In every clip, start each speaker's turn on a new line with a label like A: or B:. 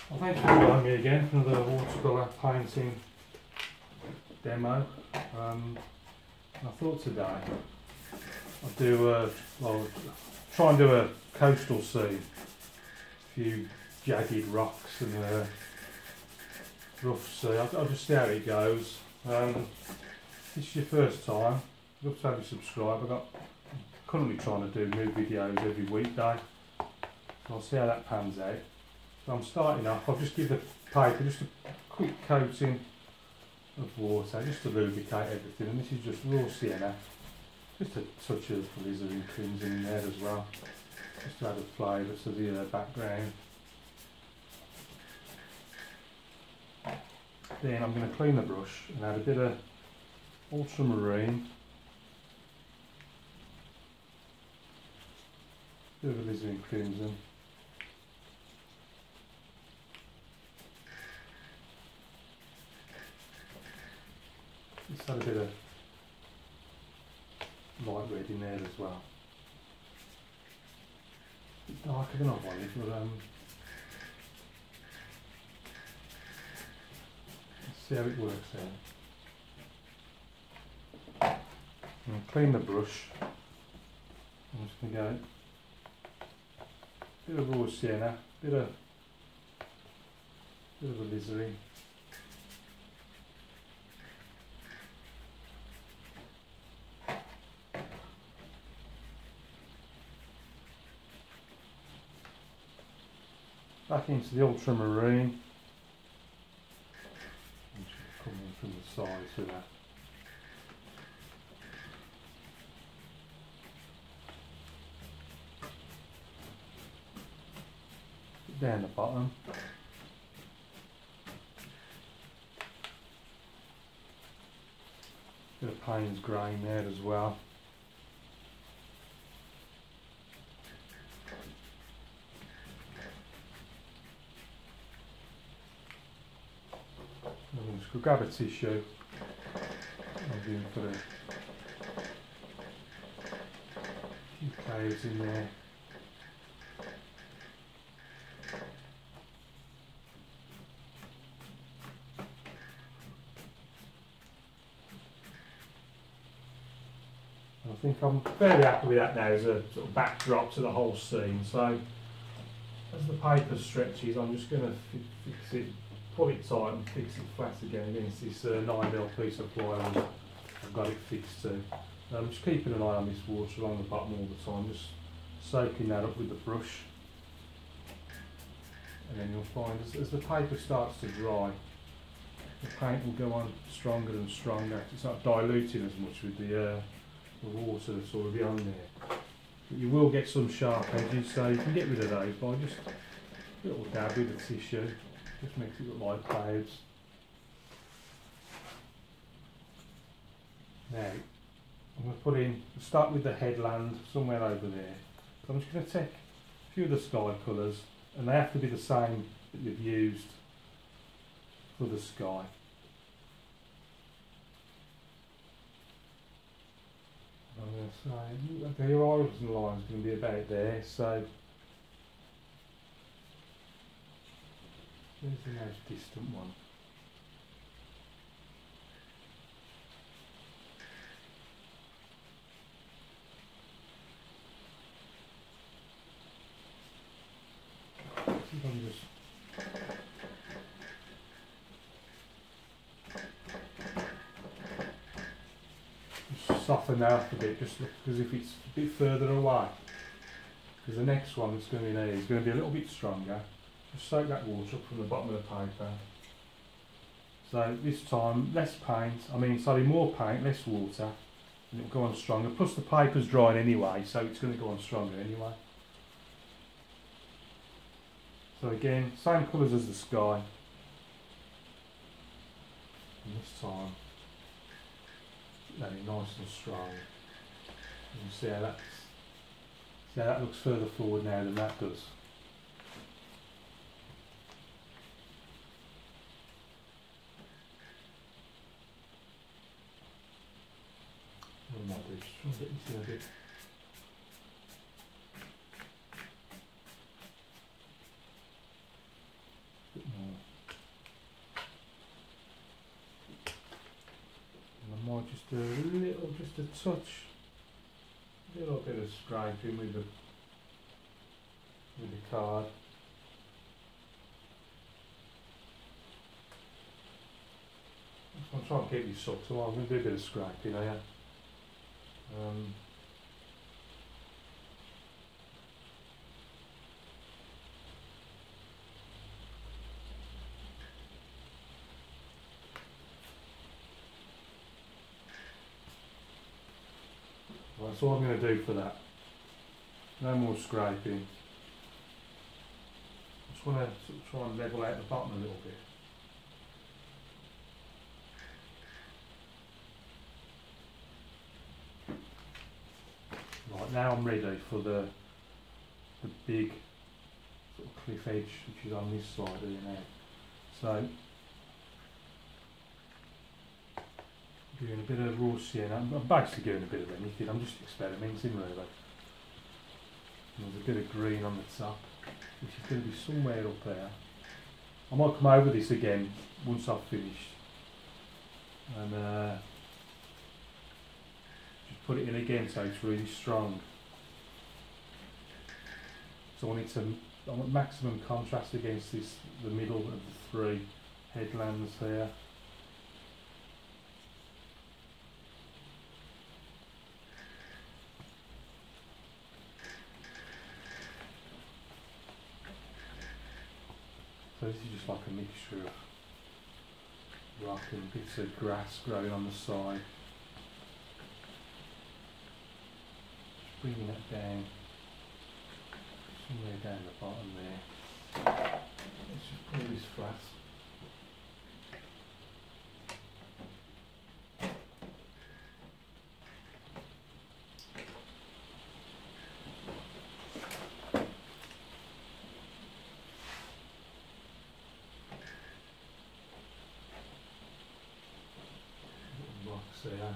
A: Well, thanks for joining me again for another watercolour painting demo. I thought today I'd do try and do a coastal scene, a few jagged rocks and a rough sea. I'll just see how it goes. If this is your first time, I'd love to have you subscribe. I'm currently trying to do new videos every weekday, so I'll see how that pans out. So I'm starting off, I'll just give the paper just a quick coating of water, just to lubricate everything, and this is just raw sienna, just a touch of alizarin crimson in there as well, just to add a flavour to the background. Then I'm going to clean the brush and add a bit of ultramarine, bit of alizarin crimson, just add a bit of light red in there as well. A bit darker than I wanted, but let's see how it works out. I'm going to clean the brush. I'm just going to go a bit of raw sienna, bit of alizarin. Back into the ultramarine. I'm just come in from the sides with that. Down the bottom. Bit of Payne's grain there as well. I'm just going to grab a tissue. I'm going to put a few clouds in there. I think I'm fairly happy with that now as a sort of backdrop to the whole scene. So as the paper stretches, I'm just going to fix it, pull it tight and fix it flat again against this 9mm piece of plywood. I've got it fixed to. I'm just keeping an eye on this water along the bottom all the time, just soaking that up with the brush. And then you'll find as the paper starts to dry, the paint will go on stronger and stronger. It's not diluting as much with the water that's already on there. But you will get some sharp edges, so you can get rid of those by just a little dab with the tissue. Just makes it look like clouds. Now, I'm going to put in, start with the headland somewhere over there. So I'm just going to take a few of the sky colours, and they have to be the same that you've used for the sky. I'm going to say, okay, your horizon line is going to be about there, so where's the most distant one? See if I can just soften that up a bit, just look as if it's a bit further away. Because the next one that's going to be there is going to be a little bit stronger. Just soak that water up from the bottom of the paper. So this time, less paint, more paint, less water, and it'll go on stronger. Plus the paper's drying anyway, so it's going to go on stronger anyway. So again, same colours as the sky. And this time, nice and strong. You see how that looks further forward now than that does. What I might do is try and get this in a bit. do a little, just a touch, a little bit of scraping with the card. I'm trying to keep these subtle. I'm going to do a bit of scraping here. Well, that's all I'm going to do for that. No more scraping. I just want to sort of try and level out the bottom a little bit. Right, now I'm ready for the big sort of cliff edge which is on this side here now. So doing a bit of raw sienna. I'm basically doing a bit of anything. I'm just experimenting really. And there's a bit of green on the top, which is going to be somewhere up there. I might come over this again once I've finished and just put it in again so it's really strong. So I want maximum contrast against the middle of the three headlands here. So this is just like a mixture of rock and bits of grass growing on the side. Just bringing it down, somewhere down the bottom there. Let's just pull this flat. There.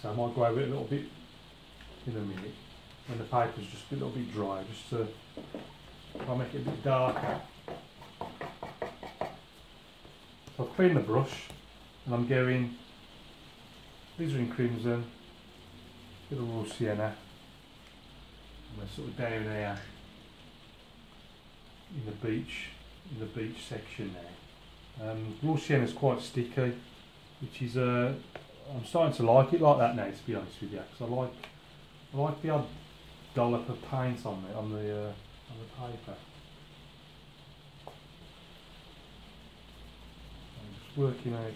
A: So I might go over it a little bit in a minute when the paper's just a little bit dry, just to I'll make it a bit darker. So I've cleaned the brush and I'm going. These are in crimson, a bit of raw sienna, and we're sort of down here in the beach section there. Raw sienna is quite sticky, which is I'm starting to like it like that now, to be honest with you, because I like the odd dollop of paint on the paper. I'm just working out.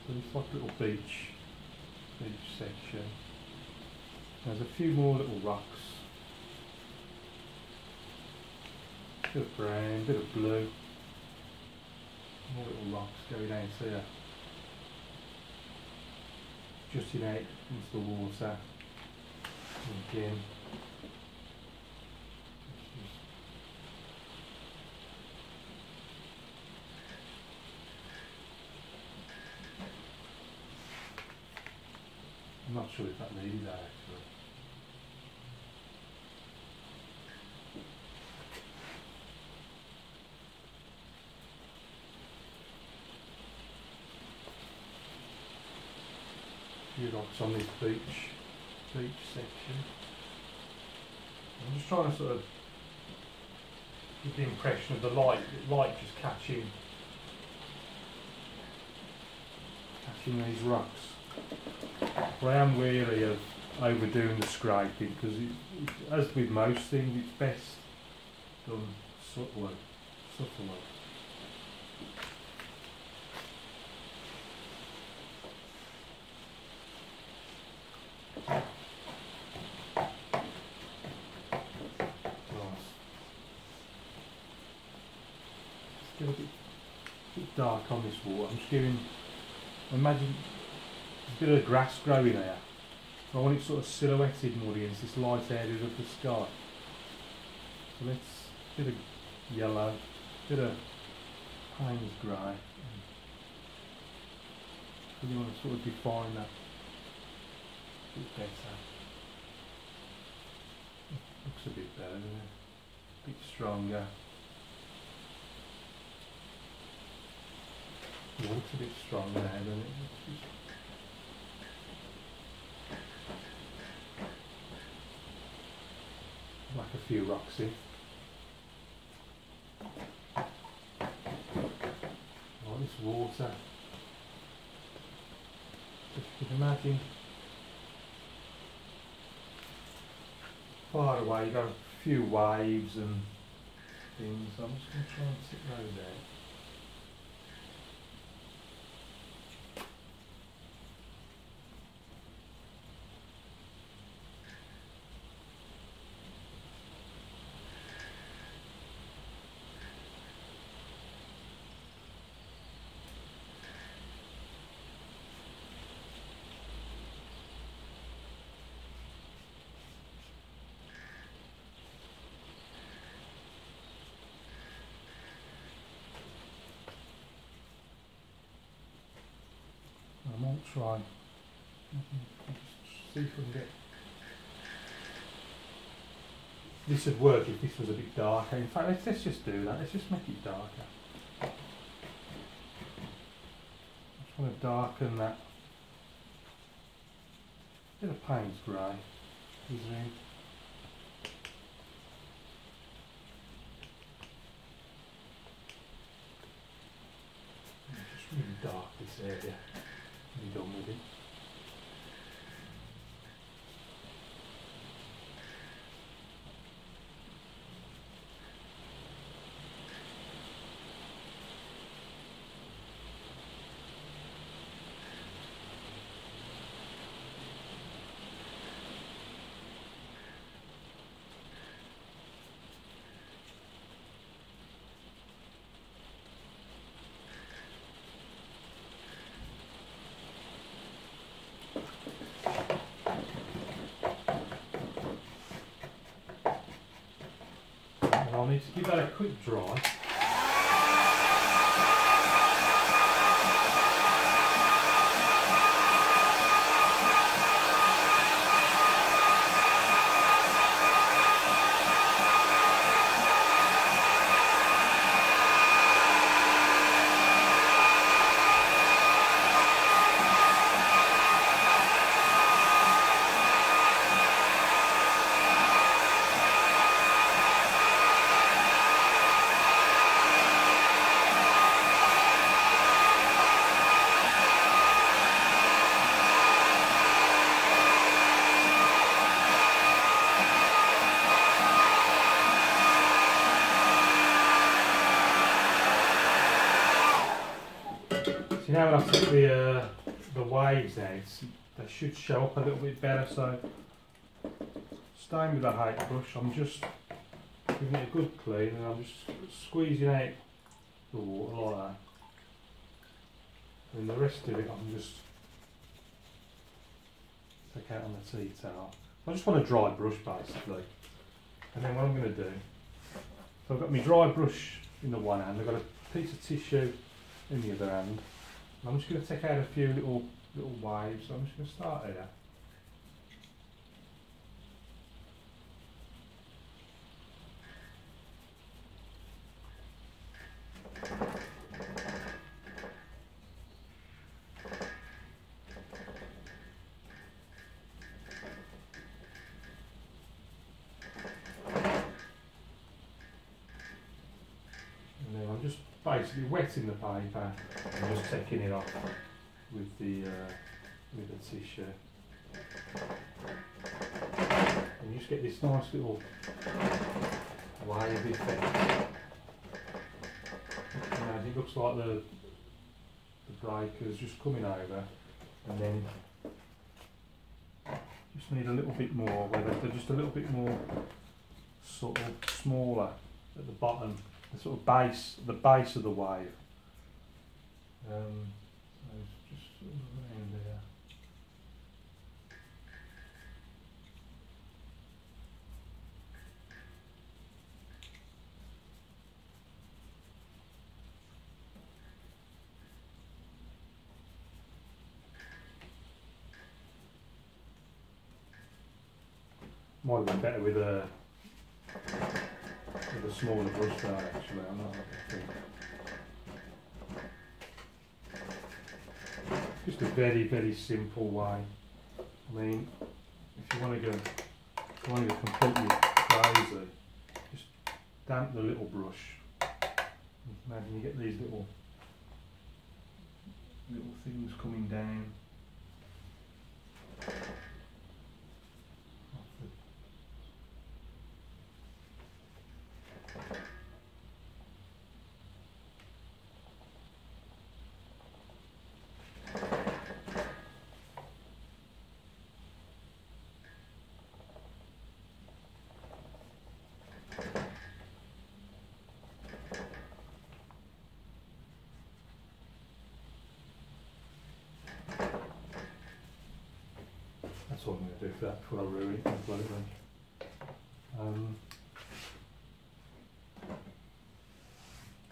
A: So it's like a little beach section. There's a few more little rocks. Bit of brown, bit of blue. More little rocks going out here. Jutting out into the water. And again. I'm not sure if that needed that actually. Few rocks on this beach section. I'm just trying to sort of give the impression of the light just catching these rocks. But I am wary of overdoing the scraping because, as with most things, it's best done subtly. Still a bit dark on this water. I'm just giving. Imagine there's a bit of grass growing here. I want it sort of silhouetted more against this light area of the sky. So let's bit of yellow, bit of Payne's grey, and So you want to sort of define that a bit better. Looks a bit better, doesn't it? A bit stronger. It looks a bit stronger now, doesn't it? Like a few rocks in. Oh, this water. If you can imagine, far away, you've got a few waves and things. I'm just going to try and sit those out. I might try. Just see if we can get. This would work if this was a bit darker. In fact, let's just do that. Let's just make it darker. I just want to darken that. Bit of Payne's grey. Zoom. Just really dark this area. Be done with it. I'll need to give that a quick dry. So now when I took the waves out, they should show up a little bit better. So staying with the height brush, I'm just giving it a good clean and I'm just squeezing out the water like that. And the rest of it I'm just take out on the tea towel. I just want a dry brush basically. And then what I'm going to do, so I've got my dry brush in the one hand, I've got a piece of tissue in the other hand. I'm just going to take out a few little waves. So I'm just going to start here. And then I'm just basically wetting the paper and just taking it off with the tissue. And you just get this nice little wave effect. And it looks like the breaker's just coming over, and then just need a little bit more, where they're just a little bit more sort of smaller at the bottom. The sort of base, the base of the wave. So just sort of around there. Might have been better with a smaller brush there actually, I know what I think. Just a very, very simple way. I mean, if you want to go completely crazy, just damp the little brush. Imagine you get these little things coming down. That's all I'm going to do for that before I ruin it completely.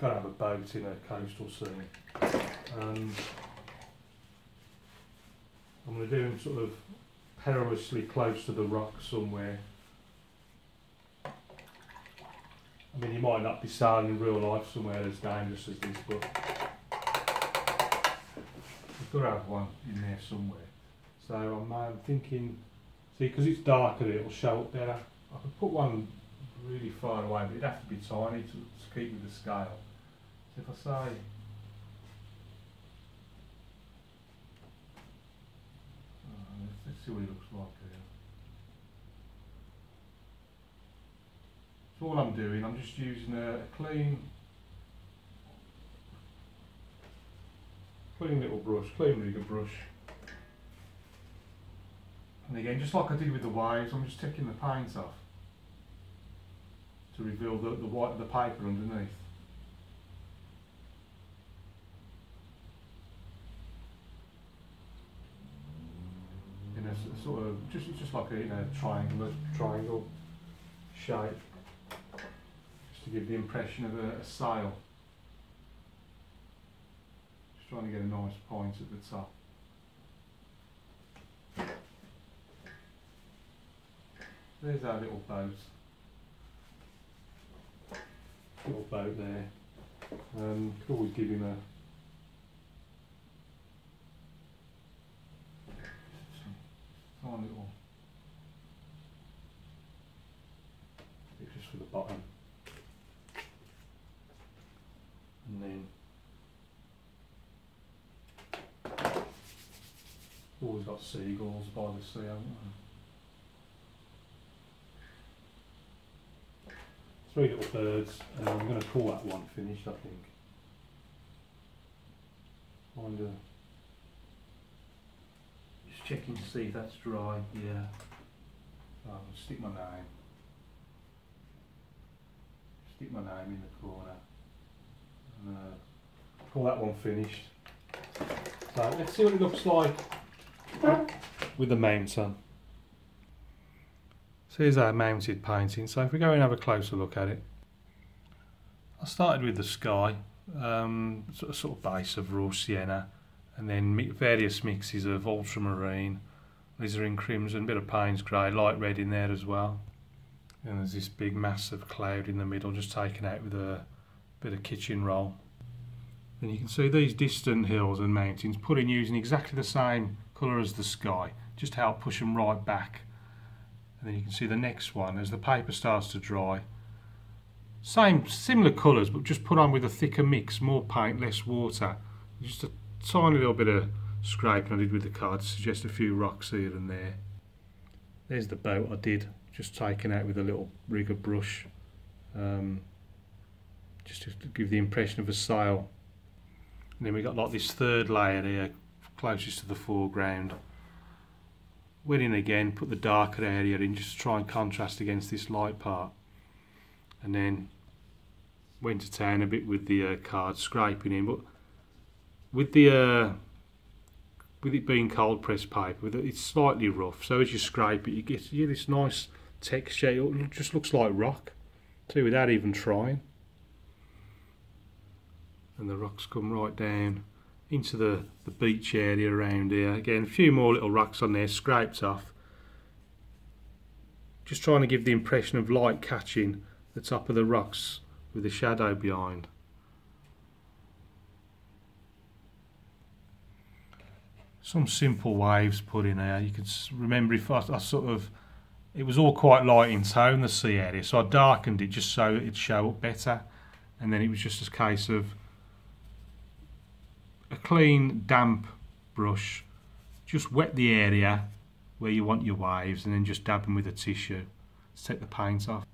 A: Got to have a boat in a coastal scene. I'm going to do them sort of perilously close to the rock somewhere. I mean, you might not be sailing in real life somewhere as dangerous as this, but you've got to have one in there somewhere. So I'm thinking, see, because it's darker, it'll show up better. I could put one really far away, but it'd have to be tiny to keep with the scale. So if I say, let's see what it looks like here. So all I'm doing, I'm just using a clean little brush, clean rigger brush. And again, just like I did with the waves, I'm just taking the paint off to reveal the white of the paper underneath. In a sort of just like a triangle shape, just to give the impression of a sail. Just trying to get a nice point at the top. There's our little boat. Little boat there. Could always give him a tiny little bit just for the bottom. And then always got seagulls by the sea, haven't we? 3 little birds, and I'm going to call that one finished, I think. Just checking to see if that's dry, yeah. I'll stick my name in the corner, and call that one finished. So let's see what it looks like with the mount on. So here's our mounted painting. So if we go and have a closer look at it, I started with the sky, sort of base of raw sienna, and then various mixes of ultramarine, alizarin crimson, bit of Payne's grey, light red in there as well. And there's this big massive cloud in the middle, just taken out with a bit of kitchen roll. And you can see these distant hills and mountains put in using exactly the same colour as the sky, just to help push them right back. And then you can see the next one as the paper starts to dry. Similar colours, but just put on with a thicker mix, more paint, less water. Just a tiny little bit of scraping I did with the card to suggest a few rocks here and there. There's the boat I did, just taken out with a little rigger brush, just to give the impression of a sail. And then we got like this third layer here, closest to the foreground. Went in again, put the darker area in just to try and contrast against this light part, and then went to town a bit with the card, scraping in. But with the with it being cold pressed paper, it's slightly rough, so as you scrape it, you get this nice texture. It just looks like rock too, without even trying. And the rocks come right down into the beach area around here. Again, a few more little rocks on there, scraped off. just trying to give the impression of light catching the top of the rocks with the shadow behind. Some simple waves put in there. You can remember if I sort of, it was all quite light in tone, the sea area, so I darkened it just so it'd show up better, and then it was just a case of a clean damp brush, just wet the area where you want your waves and then just dab them with a tissue to take the paint off.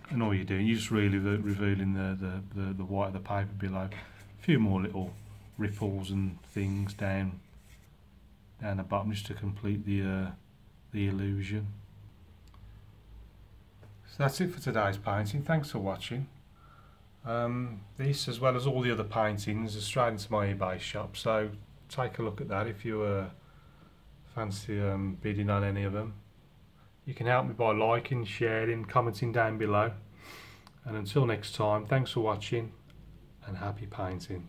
A: And all you're doing, you're just really revealing the white of the paper below. A few more little ripples and things down the bottom just to complete the illusion. So that's it for today's painting. Thanks for watching. This, as well as all the other paintings, are straight into my eBay shop, so take a look at that if you fancy bidding on any of them. You can help me by liking, sharing, commenting down below. And until next time, thanks for watching and happy painting.